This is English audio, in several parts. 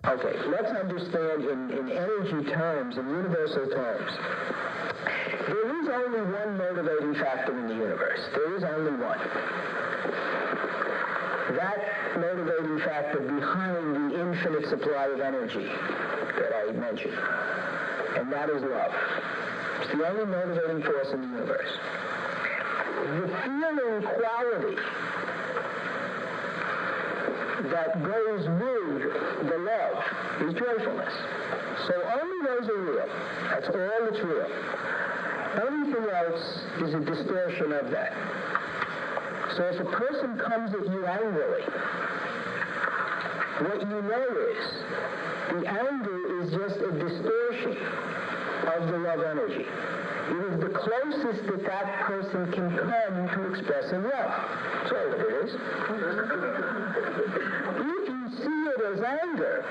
Okay, let's understand in energy terms, in universal terms. There is only one motivating factor in the universe. There is only one. That motivating factor behind the infinite supply of energy that I mentioned. And that is love. It's the only motivating force in the universe. The feeling quality that goes with the love is joyfulness. So only those are real. That's all that's real. Anything else is a distortion of that. So if a person comes at you angrily, what you know is the anger is just a distortion of the love energy. It is the closest that that person can come to expressing love. That's all it is. If you see it as anger,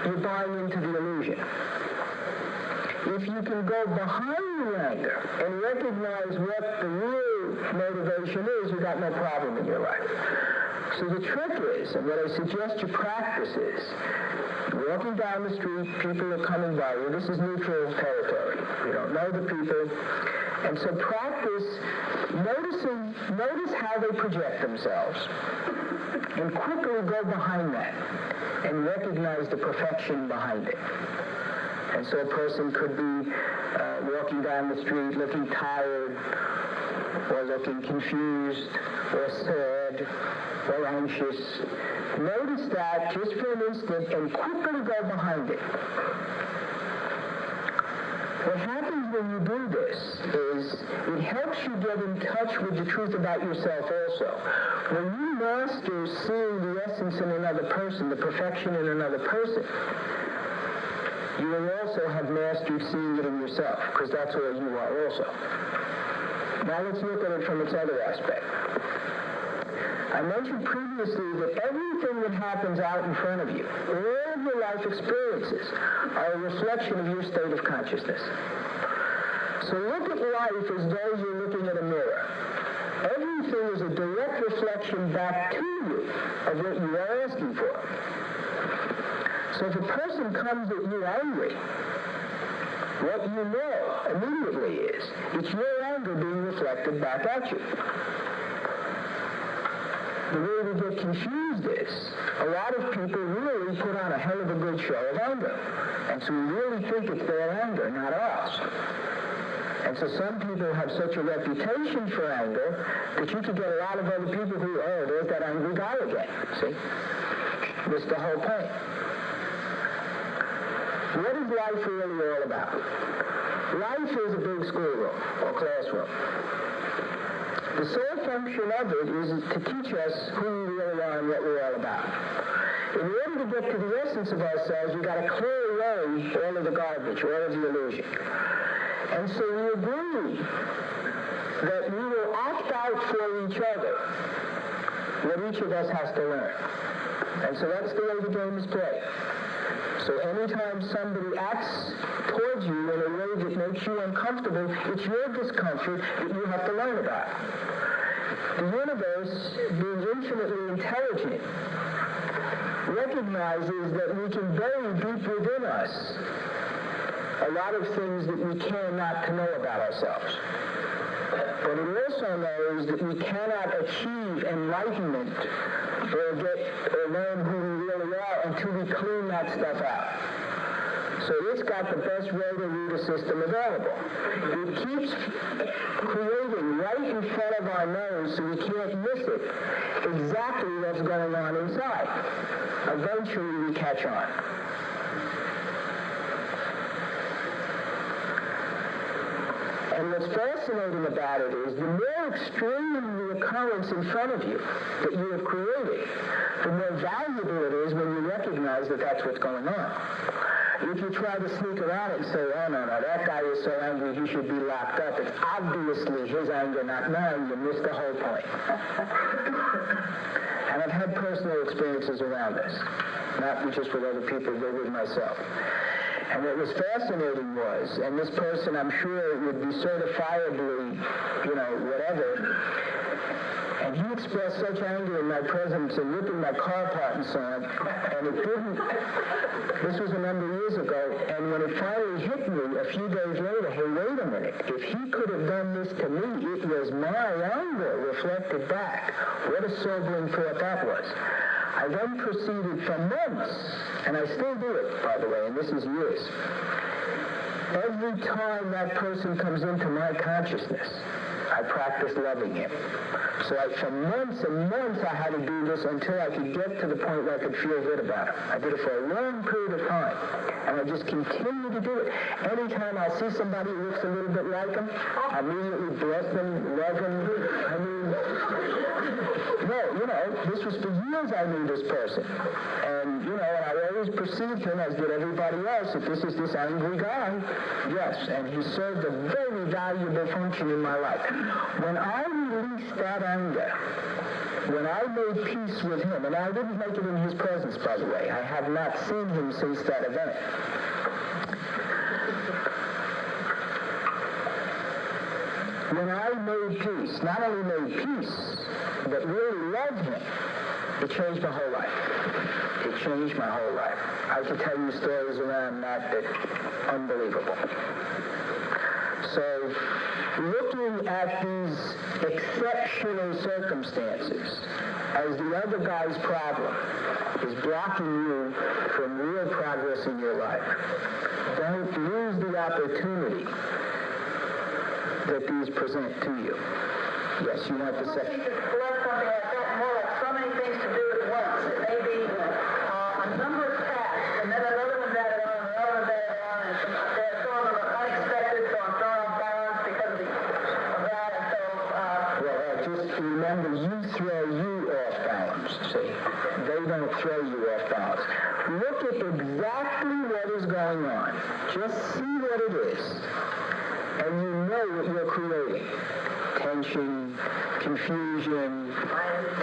you're buying into the illusion. If you can go behind the anger and recognize what the real motivation is, you've got no problem in your life. So the trick is, and what I suggest you practice is, walking down the street, people are coming by you. This is neutral territory. You don't know the people. And so practice notice how they project themselves, and quickly go behind that and recognize the perfection behind it. And so a person could be walking down the street looking tired, or looking confused, or sad, or anxious. Notice that just for an instant and quickly go behind it. What happens when you do this is it helps you get in touch with the truth about yourself also. When you master seeing the essence in another person, the perfection in another person, you will also have mastered seeing it in yourself, because that's where you are also. Now let's look at it from its other aspect. I mentioned previously that everything that happens out in front of you, all of your life experiences, are a reflection of your state of consciousness. So look at life as though you're looking at a mirror. Everything is a direct reflection back to you of what you are asking for. So if a person comes at you angry, what you know immediately is it's your anger being reflected back at you. The way we get confused is a lot of people really put on a hell of a good show of anger. And so we really think it's their anger, not ours. And so some people have such a reputation for anger that you could get a lot of other people who, oh, there's that angry guy again. See? That's the whole point. What is life really all about? Life is a big schoolroom or classroom. The sole function of it is to teach us who we really are and what we're all about. In order to get to the essence of ourselves, we've got to clear away all of the garbage, all of the illusion. And so we agree that we will act out for each other what each of us has to learn. And so that's the way the game is played. So anytime somebody acts towards you in a way that makes you uncomfortable, it's your discomfort that you have to learn about. The universe, being infinitely intelligent, recognizes that we can bury deep within us a lot of things that we care not to know about ourselves. But it also knows that we cannot achieve enlightenment or learn who we really are until we clean that stuff out. So it's got the best rotor-rooter system available. It keeps creating right in front of our nose so we can't miss it exactly what's going on inside. Eventually we catch on. And what's fascinating about it is the more extreme the occurrence in front of you that you have created, the more valuable it is when you recognize that that's what's going on. If you try to sneak around it and say, oh, no, that guy is so angry, he should be locked up, it's obviously his anger, not mine, you missed the whole point. And I've had personal experiences around this, not just with other people, but with myself. And what was fascinating was, and this person I'm sure would be certifiably, whatever, And he expressed such anger in my presence and ripping my car apart and so on. And it didn't, this was a number of years ago, and when it finally hit me a few days later, hey, wait a minute, if he could have done this to me, it was my anger reflected back. What a sobering thought that was. I then proceeded for months, and I still do it, by the way, and this is years. Every time that person comes into my consciousness, I practice loving him. So for months and months I had to do this until I could get to the point where I could feel good about him. I did it for a long period of time. And I just continue to do it. Anytime I see somebody who looks a little bit like him, I immediately bless them, love him. I mean, this was for years I knew this person. And, and I always perceived him, as did everybody else, that this is this angry guy. Yes, and he served a very valuable function in my life. When I released that anger, when I made peace with him, and I didn't make it in his presence, by the way. I have not seen him since that event. When I made peace, not only made peace, but really loved him, it changed my whole life. It changed my whole life. I could tell you stories around that unbelievable. So, looking at these exceptional circumstances as the other guy's problem is blocking you from real progress in your life. Don't lose the opportunity that these present to you. Yes, you want to say. I think to select something like that, more like so many things to do at once. It may be a number of tasks, and then another one's added on, another one's added on, and they're sort of unexpected, so I'm thrown off balance because of that, and so... just remember, you throw you off balance, see? They don't throw you off balance. Look at exactly what is going on. Just see what it is. And you know what you're creating. Tension, confusion,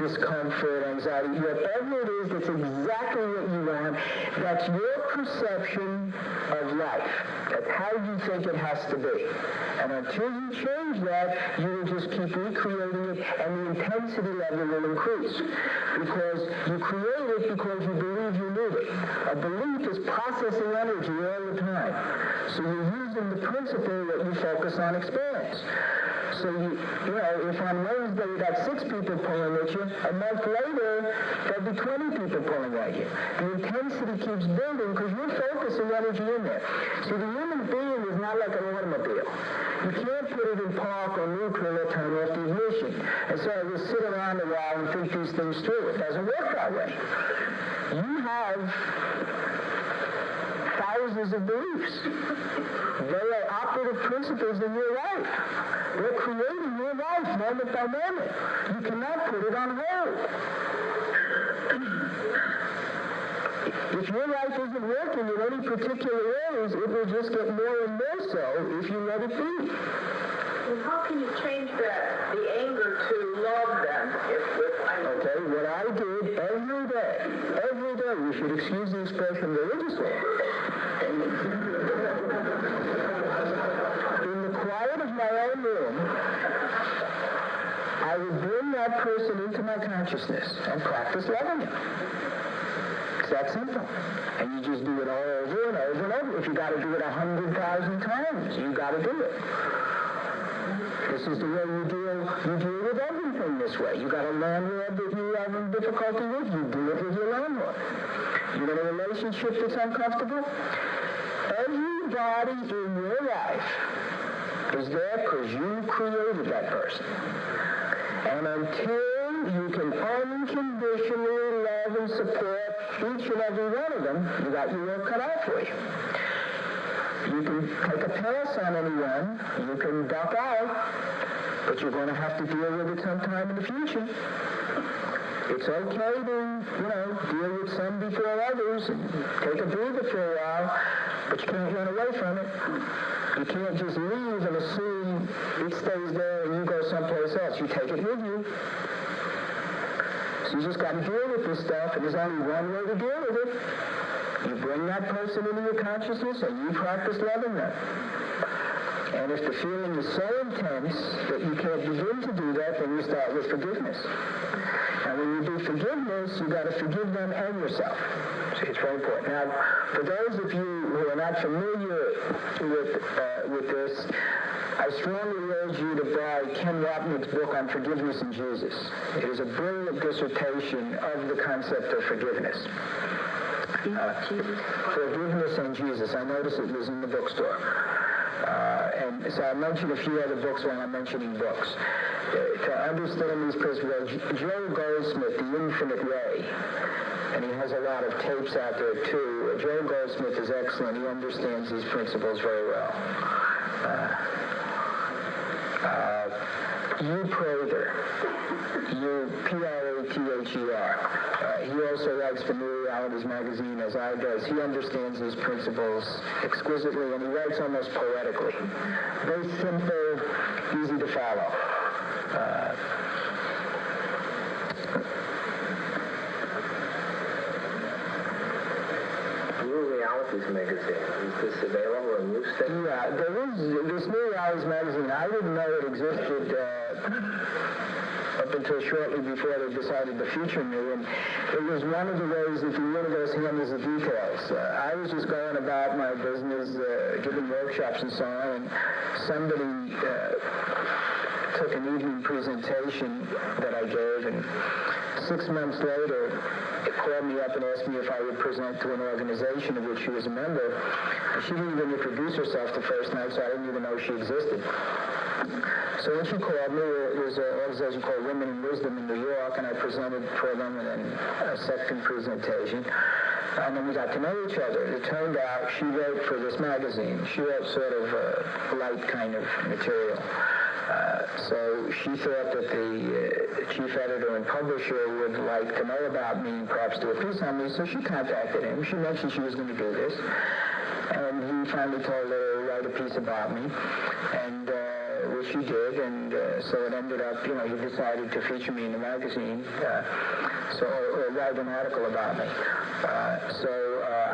discomfort, anxiety, whatever it is, that's exactly what you want. That's your perception of life. That's how you think it has to be. And until you change that, you will just keep recreating it, and the intensity level will increase. Because you create it because you believe you need it. A belief is processing energy all the time. So you're using the principle that you focus on experience. So, if on Wednesday you got 6 people pulling at you, a month later, there'll be 20 people pulling at you. The intensity keeps building because you're focusing energy in there. See, the human being is not like an automobile. You can't put it in park or neutral or turn off the ignition. And so I just sit around a while and think these things through. It doesn't work that way. You have thousands of beliefs. They are operative principles in your life. They're creating your life moment by moment. You cannot put it on hold. If your life isn't working in any particular areas, it will just get more and more so if you let it be. Well, how can you change that, the anger to love then? Okay, what I did every day, you should excuse the expression religiously. In the quiet of my own room, I would bring that person into my consciousness and practice loving him. It's that simple. And you just do it all over and over and over. If you got to do it 100,000 times, you got to do it. This is the way you deal with everything this way. You got a landlord that you're having difficulty with, you do it with your landlord. You got a relationship that's uncomfortable. Everybody in your life is there because you created that person. And until you can unconditionally love and support each and every one of them, you got your work cut out for you. You can take a pass on anyone, you can duck out, but you're going to have to deal with it sometime in the future. It's okay to, deal with some before others and take a breather for a while, but you can't run away from it. You can't just leave and assume it stays there and you go someplace else. You take it with you. So you just got to deal with this stuff, and there's only one way to deal with it. You bring that person into your consciousness and you practice loving them. And if the feeling is so intense that you can't begin to do that, then you start with forgiveness. And when you do forgiveness, you got to forgive them and yourself. See, it's very important. Now, for those of you who are not familiar with this, I strongly urge you to buy Ken Wapnick's book on forgiveness and Jesus. It is a brilliant dissertation of the concept of forgiveness. Forgiveness and Jesus. I noticed it was in the bookstore. And so I'll mention a few other books when I'm mentioning books. To understand these principles, Joe Goldsmith, The Infinite Way, and he has a lot of tapes out there too. Joe Goldsmith is excellent. He understands these principles very well. Hugh Prather, P-R-A-T-H-E-R. He also writes for New Realities magazine, as I does. He understands these principles exquisitely, and he writes almost poetically. Very simple, easy to follow. New Realities magazine, is this available in newsstand? Yeah, there is this New Realities magazine. I didn't know it existed up until shortly before they decided to feature me, and it was one of the ways that the universe handles the details. I was just going about my business, giving workshops and so on, and somebody took an evening presentation that I gave, and 6 months later, it called me up and asked me if I would present to an organization of which she was a member. And she didn't even introduce herself the first night, so I didn't even know she existed. So when she called me, it was an organization called Women in Wisdom in New York, and I presented for them in a second presentation. And then we got to know each other. It turned out she wrote for this magazine. She wrote sort of light kind of material. So she thought that the chief editor and publisher would like to know about me and perhaps do a piece on me, so she contacted him. She mentioned she was going to do this, and he finally told her to write a piece about me, and which she did, and so it ended up, he decided to feature me in the magazine, or write an article about me.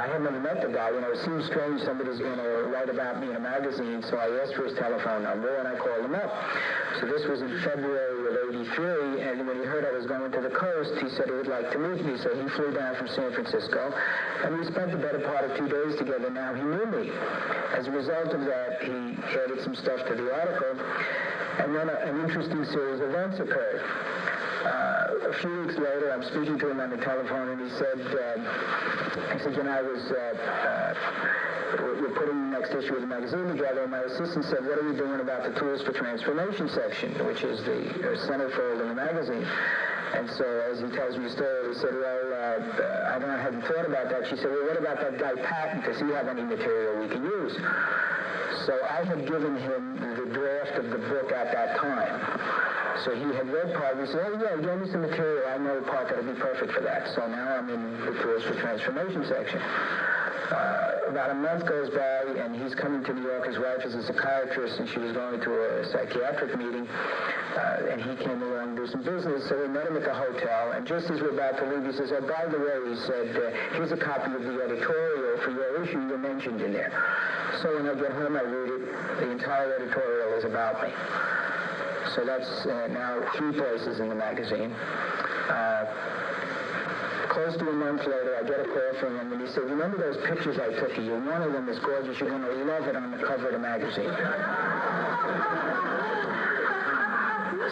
I had never met the guy. It seemed strange somebody's going to write about me in a magazine, so I asked for his telephone number, and I called him up. So this was in February of '83, and when he heard I was going to the coast, he said he would like to meet me, so he flew down from San Francisco, and we spent the better part of 2 days together. Now he knew me. As a result of that, he added some stuff to the article, and then an interesting series of events occurred. A few weeks later, I'm speaking to him on the telephone, and he said, we're putting the next issue of the magazine together, and my assistant said, what are we doing about the Tools for Transformation section, which is the centerfold in the magazine? And so, as he tells me the story, he said, well, I hadn't thought about that. She said, well, what about that guy Patton? Does he have any material we can use? So I had given him the draft of the book at that time. So he had read part of it. He said, oh, yeah, give me some material. I know a part that would be perfect for that. So now I'm in the Tools for Transformation section. About a month goes by, and he's coming to New York. His wife is a psychiatrist, and she was going to a psychiatric meeting, and he came along to do some business. So we met him at the hotel, and just as we're about to leave, he says, oh, by the way, he said, here's a copy of the editorial for your issue. You're mentioned in there. So when I get home, I read it. The entire editorial is about me. So that's now 3 places in the magazine. Close to a month later, I get a call from him, and he said, remember those pictures I took of you? One of them is gorgeous. You're going to love it on the cover of the magazine.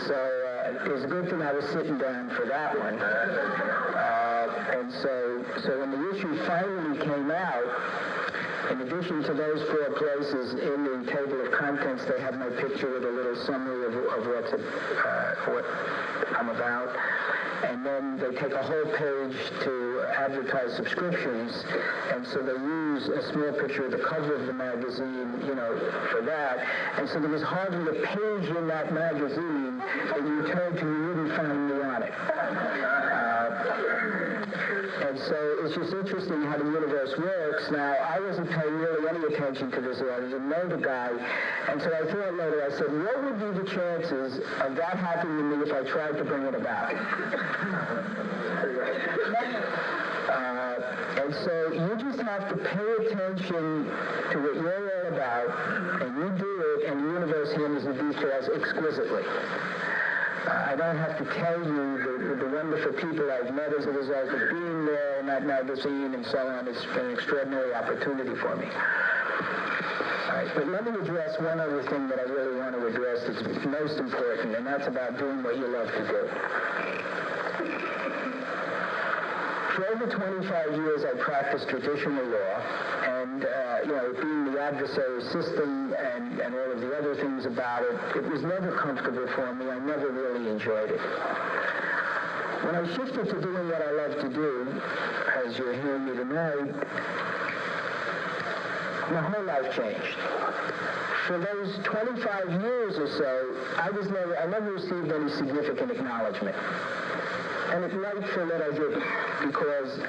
So it was a good thing I was sitting down for that one. And so when the issue finally came out, in addition to those 4 places in the table of contents, they have my picture with a little summary of what I'm about. And then they take a whole page to advertise subscriptions. And so they use a small picture of the cover of the magazine, for that. And so there was hardly a page in that magazine that you turned to, you wouldn't find me on it. And so it's just interesting how the universe works. Now, I wasn't paying really any attention to this. I didn't know the guy. And so I thought later, I said, what would be the chances of that happening to me if I tried to bring it about? And so you just have to pay attention to what you're all about, and you do it, and the universe handles the details exquisitely. I don't have to tell you the wonderful people I've met as a result of being there, and that magazine, and so on. It's been an extraordinary opportunity for me. All right, but let me address one other thing that I really want to address that's most important, and that's about doing what you love to do. For over 25 years, I practiced traditional law, and, being the adversary system and all of the other things about it, it was never comfortable for me. I never really enjoyed it. When I shifted to doing what I love to do, as you're hearing me tonight, my whole life changed. For those 25 years or so, I never received any significant acknowledgement. And it's rightful that I didn't, because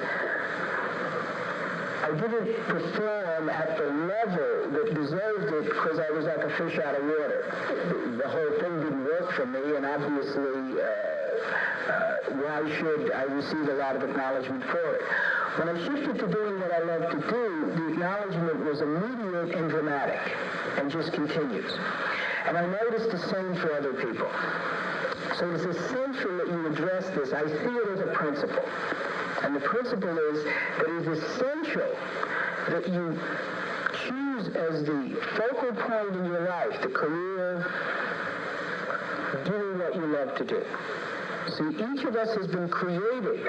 I didn't perform at the level that deserved it because I was like a fish out of water. The whole thing didn't work for me, and obviously, why should I receive a lot of acknowledgement for it? When I shifted to doing what I love to do, the acknowledgement was immediate and dramatic, and just continues. And I noticed the same for other people. So it's essential that you address this. I see it as a principle. And the principle is that it is essential that you choose as the focal point in your life, the career, doing what you love to do. See, each of us has been created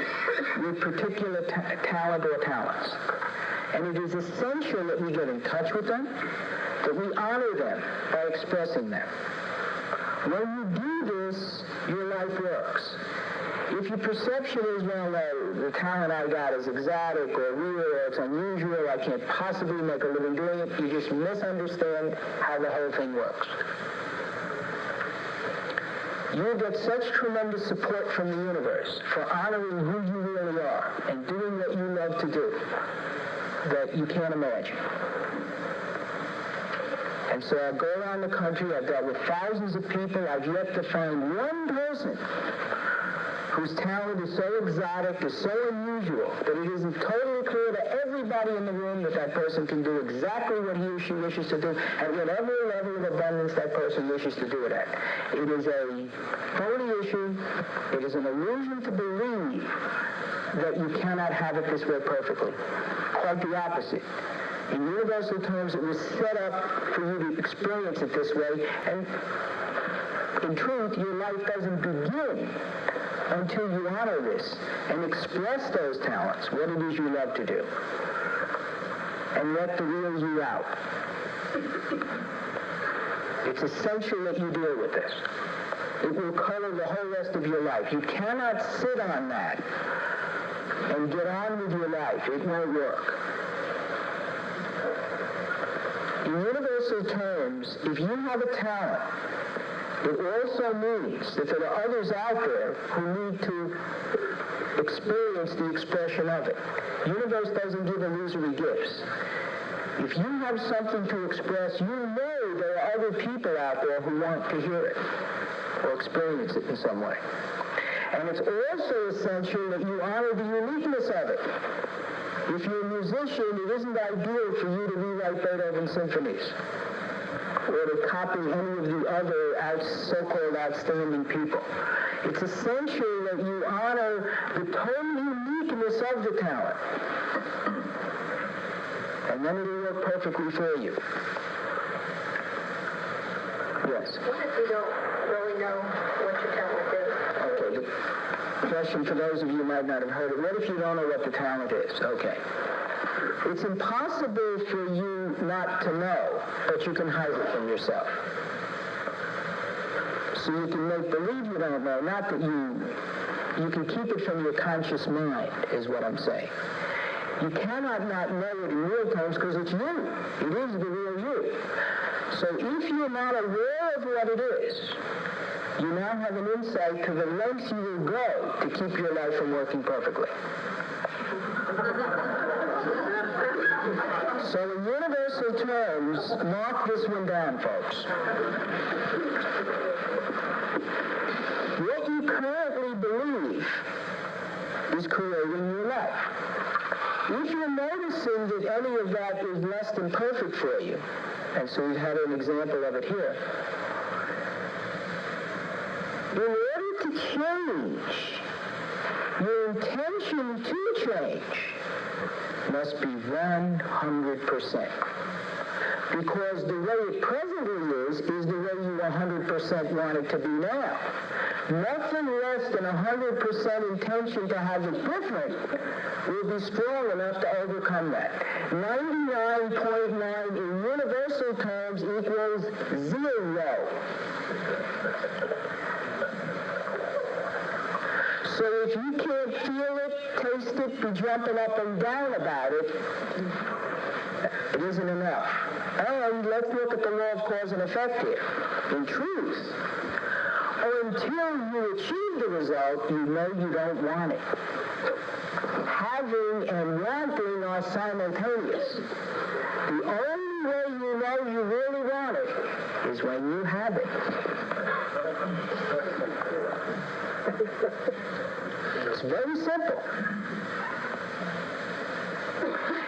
with particular talent or talents. And it is essential that we get in touch with them, that we honor them by expressing them. When you do this, your life works. If your perception is, well, the talent I got is exotic or weird or it's unusual, I can't possibly make a living doing it, you just misunderstand how the whole thing works. You'll get such tremendous support from the universe for honoring who you really are and doing what you love to do that you can't imagine. And so I go around the country, I've dealt with thousands of people, I've yet to find one person whose talent is so exotic, is so unusual, that it isn't totally clear to everybody in the room that that person can do exactly what he or she wishes to do at whatever level of abundance that person wishes to do it at. It is a phony issue. It is an illusion to believe that you cannot have it this way perfectly. Quite the opposite. In universal terms, it was set up for you to experience it this way, and in truth, your life doesn't begin until you honor this and express those talents, what it is you love to do, and let the real you out. It's essential that you deal with this. It will color the whole rest of your life. You cannot sit on that and get on with your life. It won't work. In universal terms, if you have a talent, it also means that there are others out there who need to experience the expression of it. The universe doesn't give illusory gifts. If you have something to express, you know there are other people out there who want to hear it or experience it in some way. And it's also essential that you honor the uniqueness of it. If you're a musician, it isn't ideal for you to rewrite Beethoven symphonies or to copy any of the other so-called outstanding people. It's essential that you honor the total uniqueness of the talent. And then it'll work perfectly for you. Yes? What if you don't really know what your talent is? Okay, the question for those of you who might not have heard it, what if you don't know what the talent is? Okay. It's impossible for you not to know, but you can hide it from yourself. So you can make believe you don't know, not that you can keep it from your conscious mind, is what I'm saying. You cannot not know it in real terms because it's you. It is the real you. So if you're not aware of what it is, you now have an insight to the lengths you will go to keep your life from working perfectly. So in universal terms, mark this one down, folks. What you currently believe is creating your life. If you're noticing that any of that is less than perfect for you, and so we had an example of it here, in order to change, your intention to change must be 100%. Because the way it presently is the way you 100% want it to be now. Nothing less than 100% intention to have it different will be strong enough to overcome that. 99.9 in universal terms equals 0. So if you can't feel it, taste it, be jumping up and down about it, it isn't enough. And let's look at the law of cause and effect here. In truth, until you achieve the result, you know you don't want it. Having and wanting are simultaneous. The only way you know you really want it is when you have it. It's very simple.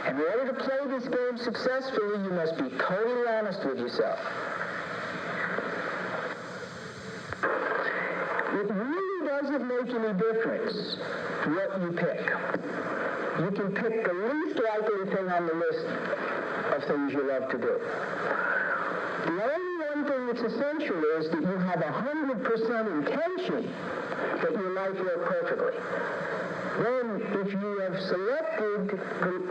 In order to play this game successfully, you must be totally honest with yourself. It really doesn't make any difference what you pick. You can pick the least likely thing on the list of things you love to do. The only one thing that's essential is that you have 100% intention that your life work perfectly. Then, if you have selected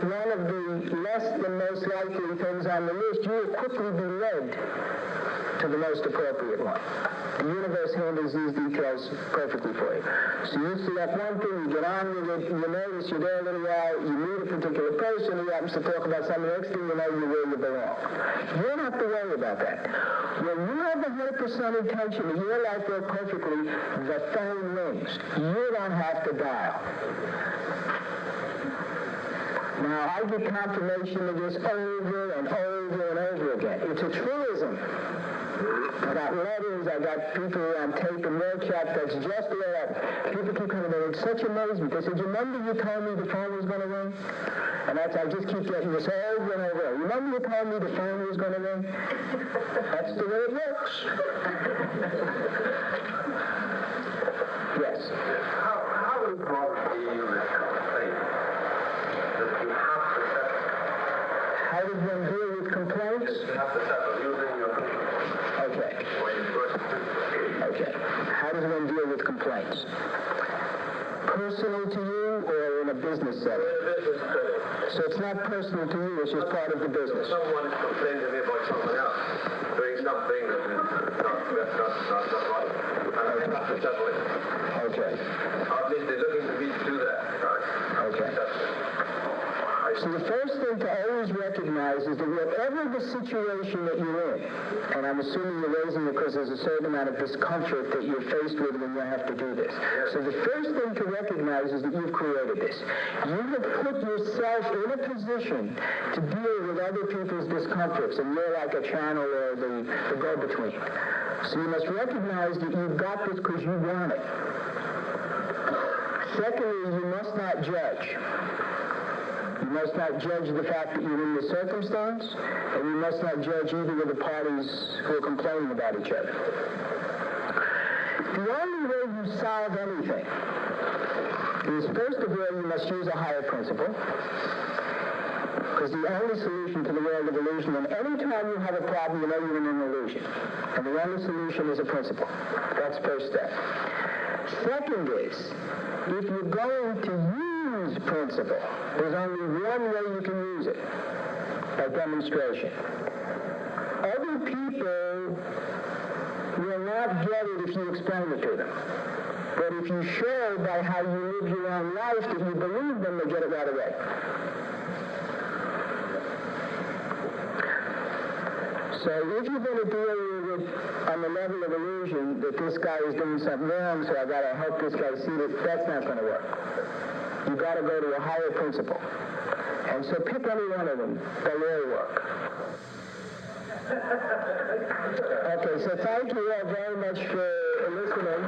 one of the less than most likely things on the list, you will quickly be led to the most appropriate one. The universe handles these details perfectly for you. So you select one thing, you get on with it, you notice you're there a little while, you meet a particular person who happens to talk about something, next thing you know, you're where you belong. You don't have to worry about that. When you have 100% intention that your life works perfectly, the phone rings. You don't have to dial. Now, I get confirmation of this over and over and over again. It's a truism. I got letters, I got people on tape and workshop that's just there. People keep coming in. It's such amazement. They said, you remember you told me the phone was going to ring? And I just keep getting this over and over. Remember you told me the phone was going to ring? That's the way it works. Yes? How important do you complain that you have to settle? How does one deal with complaints? You have to settle using your complaint. Okay. Okay. How does one deal with complaints? Personal to you or in a business setting? In a business setting. So it's not personal to you, it's just part of the business. Someone complains to me about someone else doing something that is not right. And I have to settle it. Okay. Or at least they're looking to me to do that. Right? Okay. So the first thing to always recognize is that whatever the situation that you're in, and I'm assuming you're raising it because there's a certain amount of discomfort that you're faced with when you have to do this. So the first thing to recognize is that you've created this. You have put yourself in a position to deal with other people's discomforts, and you're like a channel or the go-between. So you must recognize that you've got this because you want it. Secondly, you must not judge. You must not judge the fact that you're in the circumstance, and you must not judge either of the parties who are complaining about each other. The only way you solve anything is, first of all, you must use a higher principle, because the only solution to the world of illusion, and any time you have a problem, you know you're in an illusion, and the only solution is a principle. That's first step. Second is, if you're going to use principle, there's only one way you can use it, by demonstration. Other people will not get it if you explain it to them. But if you show by how you live your own life that you believe them, they get it right away. So if you're going to deal with it on the level of illusion that this guy is doing something wrong, so I got to help this guy see that, that's not going to work. You got to go to a higher principle. And so pick any one of them. They'll all work. Okay, so thank you all very much for listening.